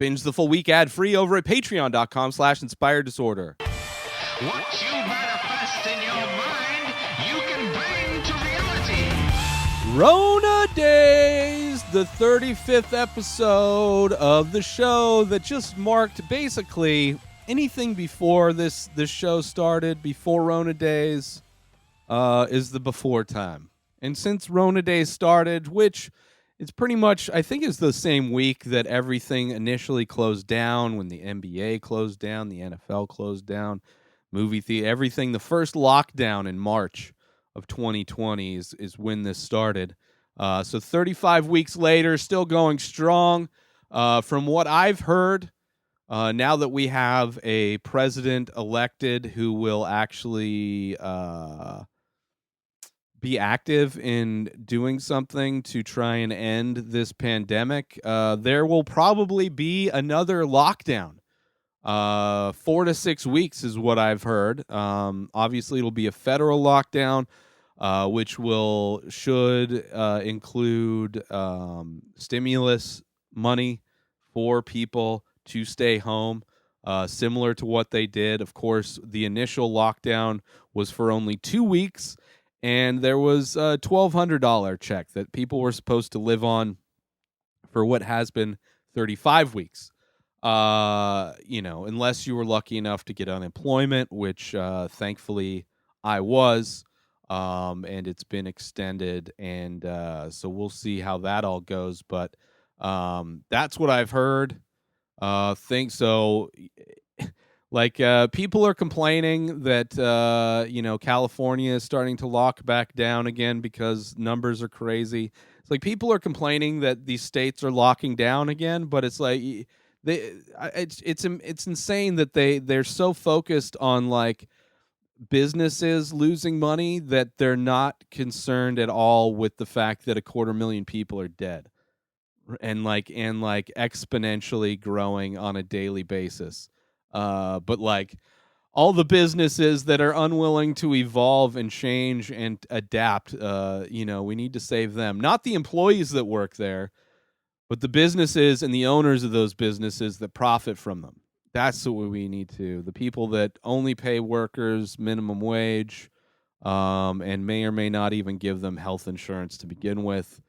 Binge the full week ad-free over at patreon.com/inspireddisorder. What you manifest in your mind, you can bring to reality. Rona Dayz, the 35th episode of the show that just marked basically anything before this show started, before Rona Dayz, is the before time. And since Rona Dayz started, which it's pretty much, I think it's the same week that everything initially closed down, when the NBA closed down, the NFL closed down, movie theater, everything. The first lockdown in March of 2020 is when this started. So 35 weeks later, still going strong. From what I've heard, now that we have a president elected who will actually be active in doing something to try and end this pandemic, there will probably be another lockdown. 4 to 6 weeks is what I've heard. Obviously, it'll be a federal lockdown, which should include stimulus money for people to stay home, similar to what they did. Of course, the initial lockdown was for only 2 weeks, and there was a $1,200 check that people were supposed to live on for what has been 35 weeks. Unless you were lucky enough to get unemployment, which thankfully I was, and it's been extended, and so we'll see how that all goes. But that's what I've heard. Think so. Like, people are complaining that California is starting to lock back down again because numbers are crazy. It's like people are complaining that these states are locking down again, but it's like it's insane that they're so focused on like businesses losing money that they're not concerned at all with the fact that 250,000 people are dead and exponentially growing on a daily basis. But like all the businesses that are unwilling to evolve and change and adapt, we need to save them. Not the employees that work there, but the businesses and the owners of those businesses that profit from them. That's what we need to. The people that only pay workers minimum wage, and may or may not even give them health insurance to begin with.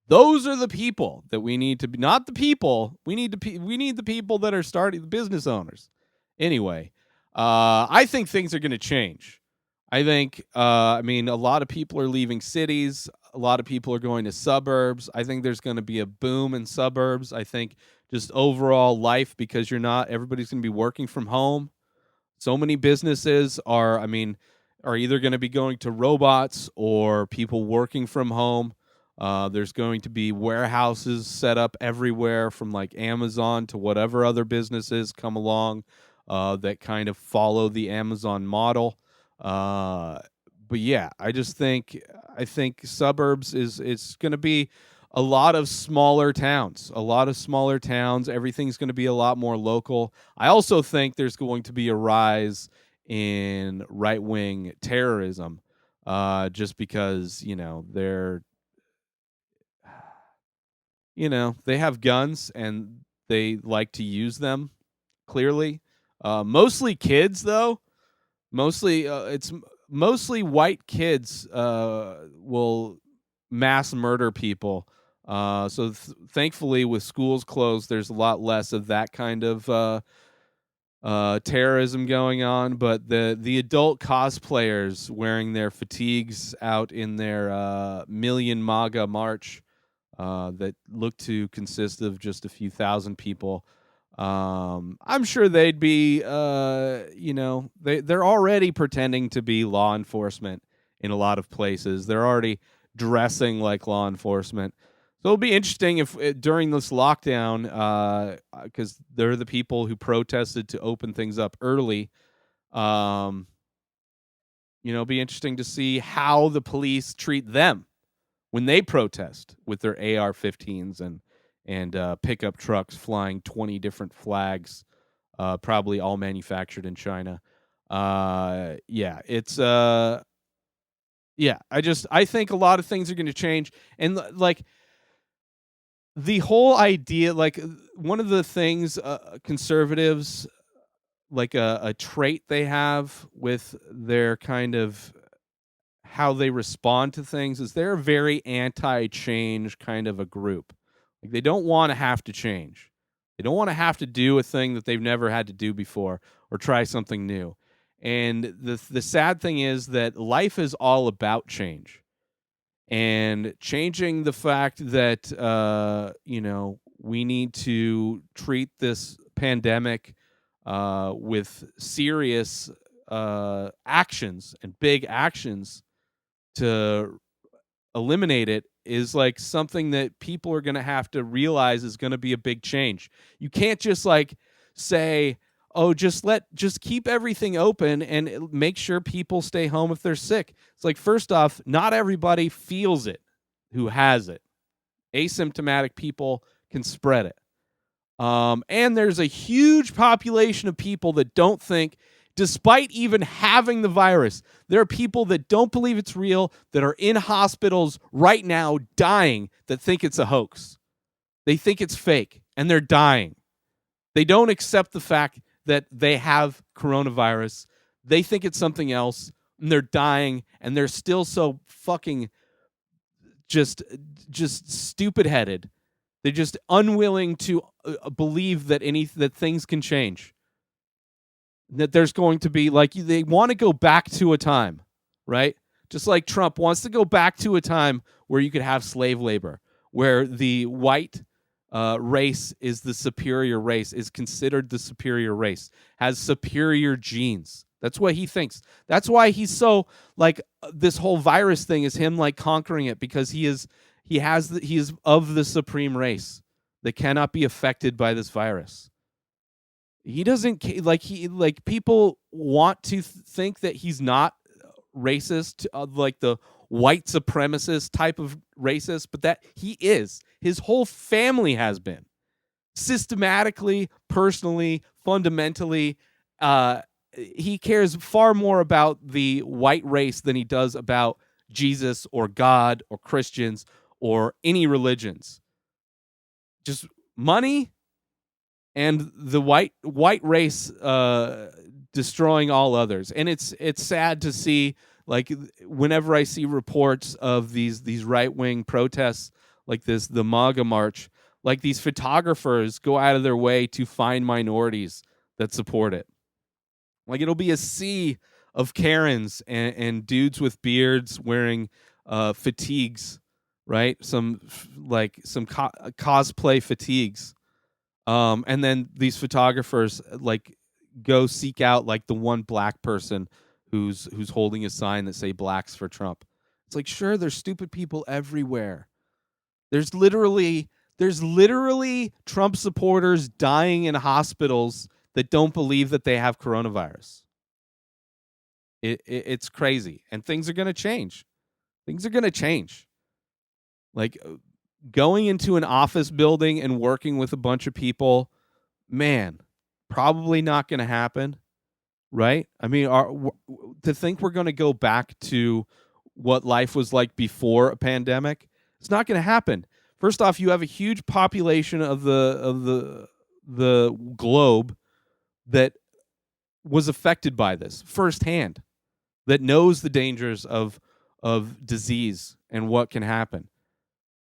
Those are the people that we need to be. Not the people. We need the people that are starting, the business owners. Anyway, I think things are going to change. I think, a lot of people are leaving cities. A lot of people are going to suburbs. I think there's going to be a boom in suburbs. I think just overall life, because everybody's going to be working from home. So many businesses are either going to be going to robots or people working from home. There's going to be warehouses set up everywhere, from like Amazon to whatever other businesses come along that kind of follow the Amazon model. But yeah, I think suburbs is going to be a lot of smaller towns. Everything's going to be a lot more local. I also think there's going to be a rise in right-wing terrorism, just because they have guns and they like to use them, clearly. Mostly kids, though. It's mostly white kids will mass murder people. So thankfully, with schools closed, there's a lot less of that kind of terrorism going on. But the adult cosplayers wearing their fatigues out in their Million MAGA march, that look to consist of just a few thousand people. I'm sure they'd be, they're already pretending to be law enforcement in a lot of places. They're already dressing like law enforcement. So it'll be interesting if during this lockdown, because they're the people who protested to open things up early. It'll be interesting to see how the police treat them when they protest with their AR-15s and pickup trucks flying 20 different flags, probably all manufactured in China. I think a lot of things are going to change. And like, the whole idea, like one of the things conservatives, like a trait they have with their kind of how they respond to things, is they're a very anti-change kind of a group. Like they don't want to have to change. They don't want to have to do a thing that they've never had to do before or try something new. And the sad thing is that life is all about change, and changing the fact that we need to treat this pandemic with serious actions and big actions to eliminate it is like something that people are going to have to realize is going to be a big change. You can't just like say, "Oh, just keep everything open and make sure people stay home if they're sick." It's like, first off, not everybody feels it who has it. Asymptomatic people can spread it. And there's a huge population of people that don't think, despite even having the virus, there are people that don't believe it's real, that are in hospitals right now dying, that think it's a hoax. They think it's fake, and they're dying. They don't accept the fact that they have coronavirus. They think it's something else, and they're dying, and they're still so fucking just stupid headed. They're just unwilling to believe that that things can change. That there's going to be, like, they want to go back to a time, right? Just like Trump wants to go back to a time where you could have slave labor, where the white race is the superior race, is considered the superior race, has superior genes. That's what he thinks. That's why he's so like this whole virus thing is him like conquering it, because he is of the supreme race that cannot be affected by this virus. He doesn't like people want to think that he's not racist, like the white supremacist type of racist, but that he is. His whole family has been systematically, personally, fundamentally. He cares far more about the white race than he does about Jesus or God or Christians or any religions. Just money and the white race destroying all others. And it's sad to see, like, whenever I see reports of these right-wing protests like this, the MAGA march, like these photographers go out of their way to find minorities that support it. Like, it'll be a sea of Karens and dudes with beards wearing fatigues, right? Some cosplay fatigues. And then these photographers like go seek out like the one black person who's holding a sign that say "Blacks for Trump." It's like, sure, there's stupid people everywhere. There's literally Trump supporters dying in hospitals that don't believe that they have coronavirus. It's crazy, and things are going to change. Things are going to change. Like going into an office building and working with a bunch of people, man, probably not going to happen, right? I mean, to think we're going to go back to what life was like before a pandemic, it's not going to happen. First off, you have a huge population of the globe that was affected by this firsthand, that knows the dangers of disease and what can happen.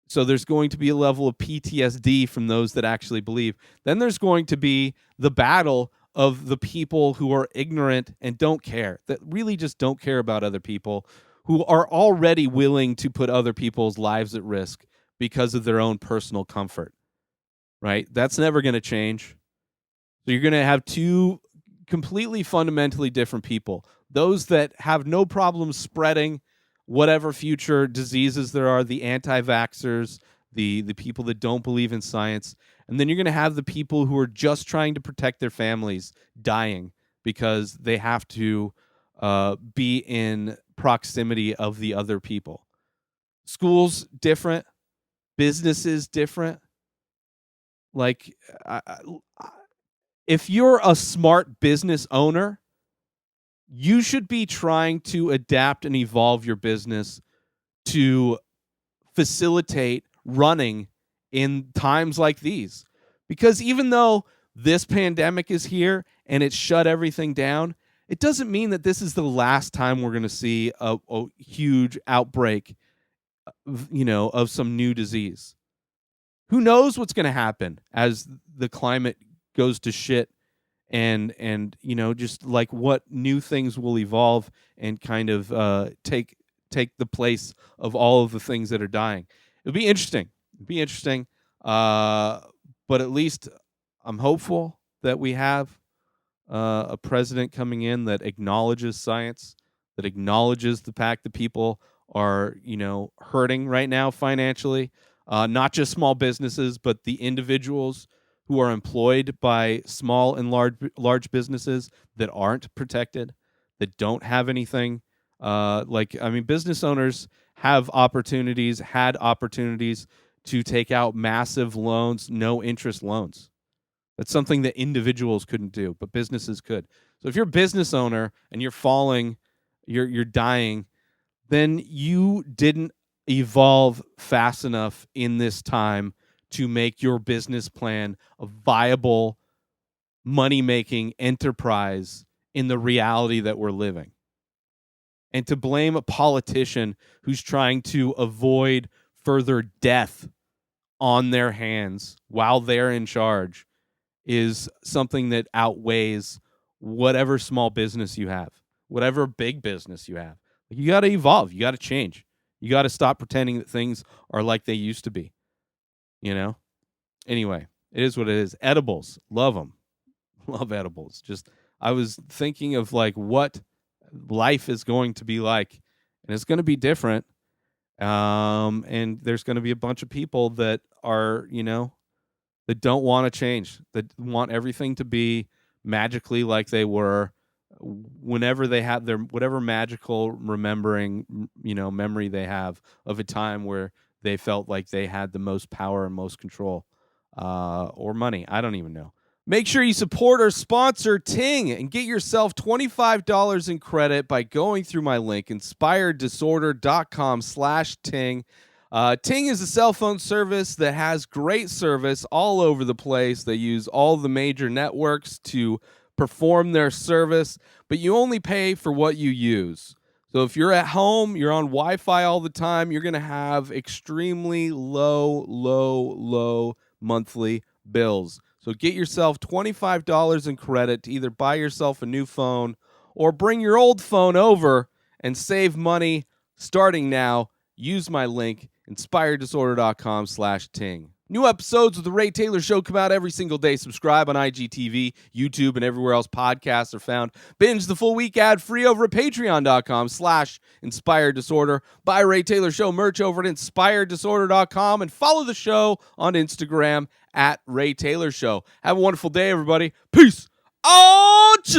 So there's going to be a level of PTSD from those that actually believe. Then there's going to be the battle of the people who are ignorant and don't care, that really just don't care about other people, who are already willing to put other people's lives at risk because of their own personal comfort, right? That's never going to change. So you're going to have two completely fundamentally different people. Those that have no problem spreading whatever future diseases there are, the anti-vaxxers, the people that don't believe in science. And then you're going to have the people who are just trying to protect their families dying because they have to be in proximity of the other people. Schools different, businesses different. Like, if you're a smart business owner, you should be trying to adapt and evolve your business to facilitate running in times like these. Because even though this pandemic is here and it shut everything down, it doesn't mean that this is the last time we're going to see a huge outbreak, of some new disease. Who knows what's going to happen as the climate goes to shit, and just like what new things will evolve and kind of take the place of all of the things that are dying. It'll be interesting. But at least I'm hopeful that we have a president coming in that acknowledges science, that acknowledges the fact that people are, hurting right now financially, not just small businesses, but the individuals who are employed by small and large businesses that aren't protected, that don't have anything. Business owners had opportunities to take out massive loans, no interest loans. That's something that individuals couldn't do, but businesses could. So if you're a business owner and you're dying, then you didn't evolve fast enough in this time to make your business plan a viable money-making enterprise in the reality that we're living. And to blame a politician who's trying to avoid further death on their hands while they're in charge is something that outweighs whatever small business you have, whatever big business you have. You got to evolve. You got to change. You got to stop pretending that things are like they used to be. Anyway, it is what it is. Edibles, love them. Love edibles. I was thinking of like what life is going to be like, and it's going to be different. And there's going to be a bunch of people that are, that don't want to change, that want everything to be magically like they were whenever they have their whatever magical memory they have of a time where they felt like they had the most power and most control, or money. I don't even know. Make sure you support our sponsor, Ting, and get yourself $25 in credit by going through my link, inspireddisorder.com/Ting. Ting is a cell phone service that has great service all over the place. They use all the major networks to perform their service, but you only pay for what you use. So if you're at home, you're on Wi-Fi all the time, you're going to have extremely low monthly bills. So get yourself $25 in credit to either buy yourself a new phone or bring your old phone over and save money starting now. Use my link, inspireddisorder.com/Ting. New episodes of The Ray Taylor Show come out every single day. Subscribe on IGTV, YouTube, and everywhere else podcasts are found. Binge the full week ad-free over at patreon.com/inspireddisorder. Buy Ray Taylor Show merch over at inspireddisorder.com and follow the show on Instagram at Ray Taylor Show. Have a wonderful day, everybody. Peace out!